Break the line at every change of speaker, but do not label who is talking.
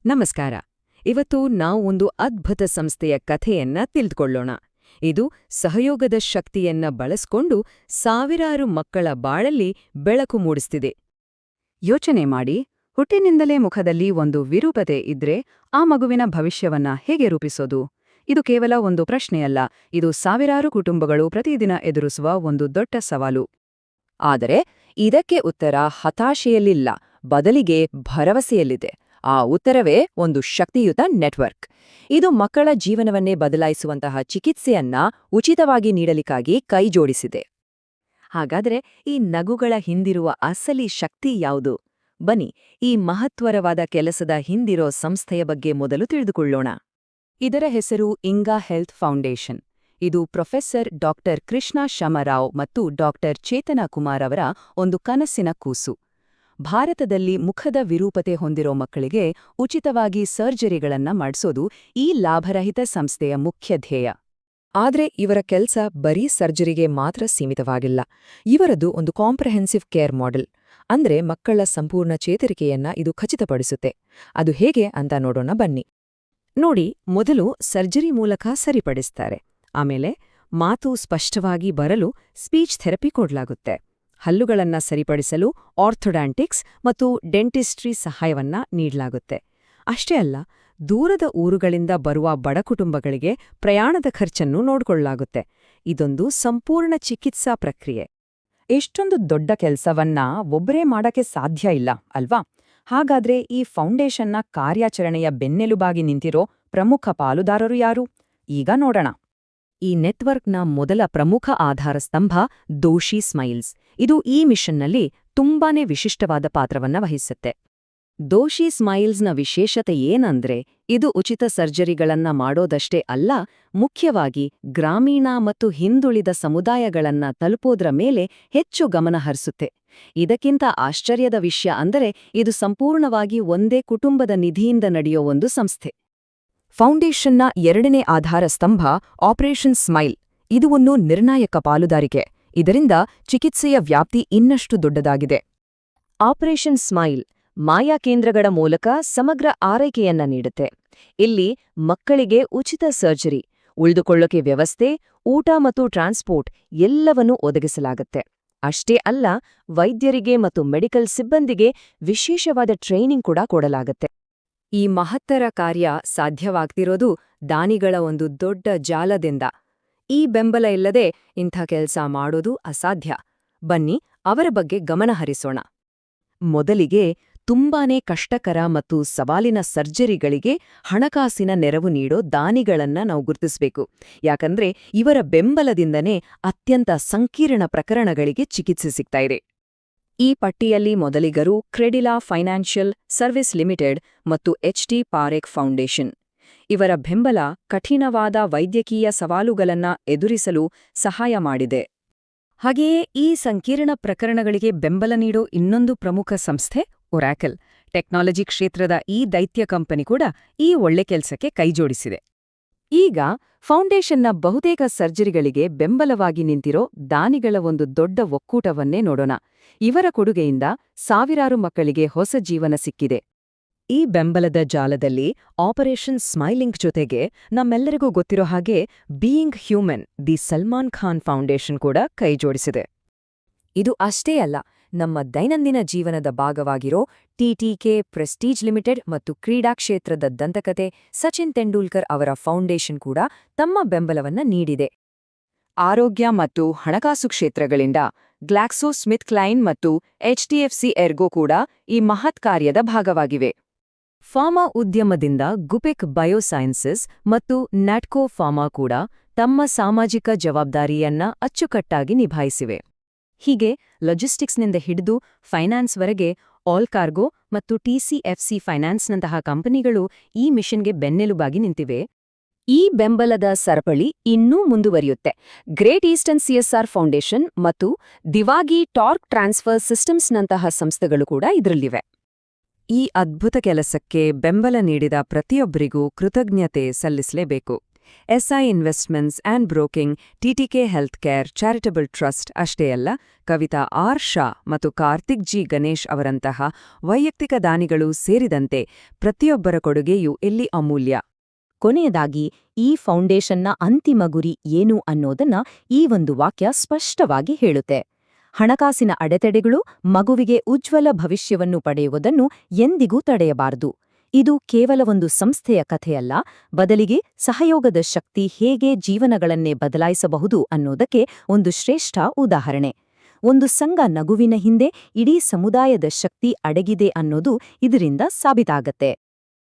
ನಮಸ್ಕಾರ. ಇವತ್ತು ನಾವು ಒಂದು ಅದ್ಭುತ ಸಂಸ್ಥೆಯ ಕಥೆಯನ್ನ ತಿಳಿದುಕೊಳ್ಳೋಣ. ಇದು ಸಹಯೋಗದ ಶಕ್ತಿಯನ್ನ ಬಳಸ್ಕೊಂಡು ಸಾವಿರಾರು ಮಕ್ಕಳ ಬಾಳಲ್ಲಿ ಬೆಳಕು ಮೂಡಿಸ್ತಿದೆ. ಯೋಚನೆ ಮಾಡಿ, ಹುಟ್ಟಿನಿಂದಲೇ ಮುಖದಲ್ಲಿ ಒಂದು ವಿರೂಪತೆ ಇದ್ರೆ ಆ ಮಗುವಿನ ಭವಿಷ್ಯವನ್ನ ಹೇಗೆ ರೂಪಿಸೋದು? ಇದು ಕೇವಲ ಒಂದು ಪ್ರಶ್ನೆಯಲ್ಲ, ಇದು ಸಾವಿರಾರು ಕುಟುಂಬಗಳು ಪ್ರತಿದಿನ ಎದುರಿಸುವ ಒಂದು ದೊಡ್ಡ ಸವಾಲು. ಆದರೆ ಇದಕ್ಕೆ ಉತ್ತರ ಹತಾಶೆಯಲ್ಲಿಲ್ಲ, ಬದಲಿಗೆ ಭರವಸೆಯಲ್ಲಿದೆ. ಆ ಉತ್ತರವೇ ಒಂದು ಶಕ್ತಿಯುತ ನೆಟ್ವರ್ಕ್. ಇದು ಮಕ್ಕಳ ಜೀವನವನ್ನೇ ಬದಲಾಯಿಸುವಂತಹ ಚಿಕಿತ್ಸೆಯನ್ನ ಉಚಿತವಾಗಿ ನೀಡಲಿಕ್ಕಾಗಿ ಕೈಜೋಡಿಸಿದೆ. ಹಾಗಾದರೆ ಈ ನಗುಗಳ ಹಿಂದಿರುವ ಅಸಲಿ ಶಕ್ತಿ ಯಾವುದು? ಬನ್ನಿ, ಈ ಮಹತ್ವರವಾದ ಕೆಲಸದ ಹಿಂದಿರೋ ಸಂಸ್ಥೆಯ ಬಗ್ಗೆ ಮೊದಲು ತಿಳಿದುಕೊಳ್ಳೋಣ. ಇದರ ಹೆಸರು ಇಂಗಾ ಹೆಲ್ತ್ ಫೌಂಡೇಶನ್. ಇದು ಪ್ರೊಫೆಸರ್ ಡಾಕ್ಟರ್ ಕೃಷ್ಣ ಶಮರಾವ್ ಮತ್ತು ಡಾಕ್ಟರ್ ಚೇತನಾ ಕುಮಾರ್ ಅವರ ಒಂದು ಕನಸಿನ ಕೂಸು. ಭಾರತದಲ್ಲಿ ಮುಖದ ವಿರೂಪತೆ ಹೊಂದಿರೋ ಮಕ್ಕಳಿಗೆ ಉಚಿತವಾಗಿ ಸರ್ಜರಿಗಳನ್ನ ಮಾಡಿಸೋದು ಈ ಲಾಭರಹಿತ ಸಂಸ್ಥೆಯ ಮುಖ್ಯ ಧ್ಯೇಯ. ಆದ್ರೆ ಇವರ ಕೆಲ್ಸ ಬರೀ ಸರ್ಜರಿಗೆ ಮಾತ್ರ ಸೀಮಿತವಾಗಿಲ್ಲ. ಇವರದು ಒಂದು ಕಾಂಪ್ರಹೆನ್ಸಿವ್ ಕೇರ್ ಮಾಡೆಲ್. ಅಂದ್ರೆ ಮಕ್ಕಳ ಸಂಪೂರ್ಣ ಚೇತರಿಕೆಯನ್ನ ಇದು ಖಚಿತಪಡಿಸುತ್ತೆ. ಅದು ಹೇಗೆ ಅಂತ ನೋಡೋಣ ಬನ್ನಿ. ನೋಡಿ, ಮೊದಲು ಸರ್ಜರಿ ಮೂಲಕ ಸರಿಪಡಿಸ್ತಾರೆ. ಆಮೇಲೆ ಮಾತು ಸ್ಪಷ್ಟವಾಗಿ ಬರಲು ಸ್ಪೀಚ್ ಥೆರಪಿ ಕೊಡ್ಲಾಗುತ್ತೆ. ಹಲ್ಲುಗಳನ್ನ ಸರಿಪಡಿಸಲು ಆರ್ಥೋಡಾಂಟಿಕ್ಸ್ ಮತ್ತು ಡೆಂಟಿಸ್ಟ್ರಿ ಸಹಾಯವನ್ನ ನೀಡಲಾಗುತ್ತೆ. ಅಷ್ಟೇ ಅಲ್ಲ, ದೂರದ ಊರುಗಳಿಂದ ಬರುವ ಬಡ ಕುಟುಂಬಗಳಿಗೆ ಪ್ರಯಾಣದ ಖರ್ಚನ್ನು ನೋಡಿಕೊಳ್ಳಲಾಗುತ್ತೆ. ಇದೊಂದು ಸಂಪೂರ್ಣ ಚಿಕಿತ್ಸಾ ಪ್ರಕ್ರಿಯೆ. ಎಷ್ಟೊಂದು ದೊಡ್ಡ ಕೆಲಸವನ್ನ ಒಬ್ಬರೇ ಮಾಡಕ್ಕೆ ಸಾಧ್ಯ ಇಲ್ಲ ಅಲ್ವಾ? ಹಾಗಾದ್ರೆ ಈ ಫೌಂಡೇಶನ್ನ ಕಾರ್ಯಾಚರಣೆಯ ಬೆನ್ನೆಲುಬಾಗಿ ನಿಂತಿರೋ ಪ್ರಮುಖ ಪಾಲುದಾರರು ಯಾರು? ಈಗ ನೋಡೋಣ. ಈ ನೆಟ್ವರ್ಕ್ನ ಮೊದಲ ಪ್ರಮುಖ ಆಧಾರ ಸ್ತಂಭ ದೋಷಿ ಸ್ಮೈಲ್ಸ್. ಇದು ಈ ಮಿಷನ್ನಲ್ಲಿ ತುಂಬಾನೇ ವಿಶಿಷ್ಟವಾದ ಪಾತ್ರವನ್ನ ವಹಿಸುತ್ತೆ. ದೋಷಿ ಸ್ಮೈಲ್ಸ್ನ ವಿಶೇಷತೆ ಏನಂದ್ರೆ, ಇದು ಉಚಿತ ಸರ್ಜರಿಗಳನ್ನ ಮಾಡೋದಷ್ಟೇ ಅಲ್ಲ, ಮುಖ್ಯವಾಗಿ ಗ್ರಾಮೀಣ ಮತ್ತು ಹಿಂದುಳಿದ ಸಮುದಾಯಗಳನ್ನ ತಲುಪೋದ್ರ ಮೇಲೆ ಹೆಚ್ಚು ಗಮನ ಹರಿಸುತ್ತೆ. ಇದಕ್ಕಿಂತ ಆಶ್ಚರ್ಯದ ವಿಷಯ ಅಂದರೆ, ಇದು ಸಂಪೂರ್ಣವಾಗಿ ಒಂದೇ ಕುಟುಂಬದ ನಿಧಿಯಿಂದ ನಡೆಯೋ ಒಂದು ಸಂಸ್ಥೆ. ಫೌಂಡೇಶನ್ನ ಎರಡನೇ ಆಧಾರ ಸ್ತಂಭ ಆಪರೇಷನ್ ಸ್ಮೈಲ್. ಇದು ಒಂದು ನಿರ್ಣಾಯಕ ಪಾಲುದಾರಿಕೆ. ಇದರಿಂದ ಚಿಕಿತ್ಸೆಯ ವ್ಯಾಪ್ತಿ ಇನ್ನಷ್ಟು ದೊಡ್ಡದಾಗಿದೆ. ಆಪರೇಷನ್ ಸ್ಮೈಲ್ ಮಾಯಾ ಕೇಂದ್ರಗಳ ಮೂಲಕ ಸಮಗ್ರ ಆರೈಕೆಯನ್ನ ನೀಡುತ್ತೆ. ಇಲ್ಲಿ ಮಕ್ಕಳಿಗೆ ಉಚಿತ ಸರ್ಜರಿ, ಉಳಿದುಕೊಳ್ಳೋಕೆ ವ್ಯವಸ್ಥೆ, ಊಟ ಮತ್ತು ಟ್ರಾನ್ಸ್ಪೋರ್ಟ್ ಎಲ್ಲವನ್ನೂ ಒದಗಿಸಲಾಗುತ್ತೆ. ಅಷ್ಟೇ ಅಲ್ಲ, ವೈದ್ಯರಿಗೆ ಮತ್ತು ಮೆಡಿಕಲ್ ಸಿಬ್ಬಂದಿಗೆ ವಿಶೇಷವಾದ ಟ್ರೈನಿಂಗ್ ಕೂಡ ಕೊಡಲಾಗುತ್ತೆ. ಈ ಮಹತ್ತರ ಕಾರ್ಯ ಸಾಧ್ಯವಾಗ್ತಿರೋದು ದಾನಿಗಳ ಒಂದು ದೊಡ್ಡ ಜಾಲದಿಂದ. ಈ ಬೆಂಬಲ ಇಲ್ಲದೆ ಇಂಥ ಕೆಲಸ ಮಾಡೋದು ಅಸಾಧ್ಯ. ಬನ್ನಿ, ಅವರ ಬಗ್ಗೆ ಗಮನ ಹರಿಸೋಣ. ಮೊದಲಿಗೆ, ತುಂಬಾನೇ ಕಷ್ಟಕರ ಮತ್ತು ಸವಾಲಿನ ಸರ್ಜರಿಗಳಿಗೆ ಹಣಕಾಸಿನ ನೆರವು ನೀಡೋ ದಾನಿಗಳನ್ನ ನಾವು ಗುರುತಿಸಬೇಕು. ಯಾಕಂದ್ರೆ ಇವರ ಬೆಂಬಲದಿಂದನೇ ಅತ್ಯಂತ ಸಂಕೀರ್ಣ ಪ್ರಕರಣಗಳಿಗೆ ಚಿಕಿತ್ಸೆ ಸಿಗ್ತಾ ಇದೆ. ಈ ಪಟ್ಟಿಯಲ್ಲಿ ಮೊದಲಿಗರು ಕ್ರೆಡಿಲಾ ಫೈನಾನ್ಷಿಯಲ್ ಸರ್ವಿಸ್ ಲಿಮಿಟೆಡ್ ಮತ್ತು ಎಚ್.ಡಿ. ಪಾರೆಖ್ ಫೌಂಡೇಶನ್. ಇವರ ಬೆಂಬಲ ಕಠಿಣವಾದ ವೈದ್ಯಕೀಯ ಸವಾಲುಗಳನ್ನ ಎದುರಿಸಲು ಸಹಾಯ ಮಾಡಿದೆ. ಹಾಗೆಯೇ ಈ ಸಂಕೀರ್ಣ ಪ್ರಕರಣಗಳಿಗೆ ಬೆಂಬಲ ನೀಡೋ ಇನ್ನೊಂದು ಪ್ರಮುಖ ಸಂಸ್ಥೆ ಒರಾಕಲ್. ಟೆಕ್ನಾಲಜಿ ಕ್ಷೇತ್ರದ ಈ ದೈತ್ಯ ಕಂಪನಿ ಕೂಡ ಈ ಒಳ್ಳೆ ಕೆಲಸಕ್ಕೆ ಕೈಜೋಡಿಸಿದೆ. ಈಗ ಫೌಂಡೇಶನ್ನ ಬಹುತೇಕ ಸರ್ಜರಿಗಳಿಗೆ ಬೆಂಬಲವಾಗಿ ನಿಂತಿರೋ ದಾನಿಗಳ ಒಂದು ದೊಡ್ಡ ಒಕ್ಕೂಟವನ್ನೇ ನೋಡೋಣ. ಇವರ ಕೊಡುಗೆಯಿಂದ ಸಾವಿರಾರು ಮಕ್ಕಳಿಗೆ ಹೊಸ ಜೀವನ ಸಿಕ್ಕಿದೆ. ಈ ಬೆಂಬಲದ ಜಾಲದಲ್ಲಿ ಆಪರೇಷನ್ ಸ್ಮೈಲಿಂಗ್ ಜೊತೆಗೆ ನಮ್ಮೆಲ್ಲರಿಗೂ ಗೊತ್ತಿರೋ ಹಾಗೆ being human the Salman Khan foundation ಕೂಡ ಕೈಜೋಡಿಸಿದೆ. ಇದು ಅಷ್ಟೇ ಅಲ್ಲ, ನಮ್ಮ ದೈನಂದಿನ ಜೀವನದ ಭಾಗವಾಗಿರೋ ಟಿಟಿಕೆ ಪ್ರೆಸ್ಟೀಜ್ ಲಿಮಿಟೆಡ್ ಮತ್ತು ಕ್ರೀಡಾ ಕ್ಷೇತ್ರದ ದಂತಕತೆ ಸಚಿನ್ ತೆಂಡೂಲ್ಕರ್ ಅವರ ಫೌಂಡೇಶನ್ ಕೂಡ ತಮ್ಮ ಬೆಂಬಲವನ್ನ ನೀಡಿದೆ. ಆರೋಗ್ಯ ಮತ್ತು ಹಣಕಾಸು ಕ್ಷೇತ್ರಗಳಿಂದ ಗ್ಲಾಕ್ಸೋ ಸ್ಮಿತ್ ಕ್ಲೈನ್ ಮತ್ತು ಎಚ್ಡಿಎಫ್ಸಿ ಎರ್ಗೋ ಕೂಡ ಈ ಮಹತ್ ಕಾರ್ಯದ ಭಾಗವಾಗಿವೆ. ಫಾರ್ಮಾ ಉದ್ಯಮದಿಂದ ಗುಪೆಕ್ ಬಯೋಸೈನ್ಸಸ್ ಮತ್ತು ನ್ಯಾಟ್ಕೋ ಫಾರ್ಮಾ ಕೂಡ ತಮ್ಮ ಸಾಮಾಜಿಕ ಜವಾಬ್ದಾರಿಯನ್ನ ಅಚ್ಚುಕಟ್ಟಾಗಿ ನಿಭಾಯಿಸಿವೆ. ಹೀಗೆ ಲಾಜಿಸ್ಟಿಕ್ಸ್ನಿಂದ ಹಿಡಿದು ಫೈನಾನ್ಸ್ವರೆಗೆ ಆಲ್ ಕಾರ್ಗೋ ಮತ್ತು ಟಿಸಿಎಫ್ಸಿ ಫೈನಾನ್ಸ್ನಂತಹ ಕಂಪನಿಗಳು ಈ ಮಿಷನ್ಗೆ ಬೆನ್ನೆಲುಬಾಗಿ ನಿಂತಿವೆ. ಈ ಬೆಂಬಲದ ಸರಪಳಿ ಇನ್ನೂ ಮುಂದುವರಿಯುತ್ತೆ. ಗ್ರೇಟ್ ಈಸ್ಟರ್ನ್ ಸಿಎಸ್ಆರ್ ಫೌಂಡೇಶನ್ ಮತ್ತು ದಿವಾಗಿ ಟಾರ್ಕ್ ಟ್ರಾನ್ಸ್ಫರ್ ಸಿಸ್ಟಮ್ಸ್ನಂತಹ ಸಂಸ್ಥೆಗಳು ಕೂಡ ಇದರಲ್ಲಿವೆ. ಈ ಅದ್ಭುತ ಕೆಲಸಕ್ಕೆ ಬೆಂಬಲ ನೀಡಿದ ಪ್ರತಿಯೊಬ್ಬರಿಗೂ ಕೃತಜ್ಞತೆ ಸಲ್ಲಿಸಲೇಬೇಕು. SI investments and broking, TTK health care charitable trust ಅಷ್ಟೇ ಅಲ್ಲ, ಕವಿತಾ ಆರ್ ಶಾ ಮತ್ತು ಕಾರ್ತಿಕ್ ಜಿ ಗಣೇಶ್ ಅವರಂತಹ ವೈಯಕ್ತಿಕ ದಾನಿಗಳು ಸೇರಿದಂತೆ ಪ್ರತಿಯೊಬ್ಬರ ಕೊಡುಗೆಯೂ ಇಲ್ಲಿ ಅಮೂಲ್ಯ.
ಕೊನೆಯದಾಗಿ ಈ ಫೌಂಡೇಶನ್ನ ಅಂತಿಮ ಗುರಿ ಏನು ಅನ್ನೋದನ್ನ ಈ ಒಂದು ವಾಕ್ಯ ಸ್ಪಷ್ಟವಾಗಿ ಹೇಳುತ್ತೆ. ಹಣಕಾಸಿನ ಅಡೆತಡೆಗಳು ಮಗುವಿಗೆ ಉಜ್ವಲ ಭವಿಷ್ಯವನ್ನು ಪಡೆಯುವುದನ್ನು ಎಂದಿಗೂ ತಡೆಯಬಾರದು. ಇದು ಕೇವಲ ಒಂದು ಸಂಸ್ಥೆಯ ಕಥೆಯಲ್ಲ, ಬದಲಿಗೆ ಸಹಯೋಗದ ಶಕ್ತಿ ಹೇಗೆ ಜೀವನಗಳನ್ನೇ ಬದಲಾಯಿಸಬಹುದು ಅನ್ನೋದಕ್ಕೆ ಒಂದು ಶ್ರೇಷ್ಠ ಉದಾಹರಣೆ. ಒಂದು ಸಂಘ ನಗುವಿನ ಹಿಂದೆ ಇಡೀ ಸಮುದಾಯದ ಶಕ್ತಿ ಅಡಗಿದೆ ಅನ್ನೋದು ಇದರಿಂದ ಸಾಬೀತಾಗತ್ತೆ.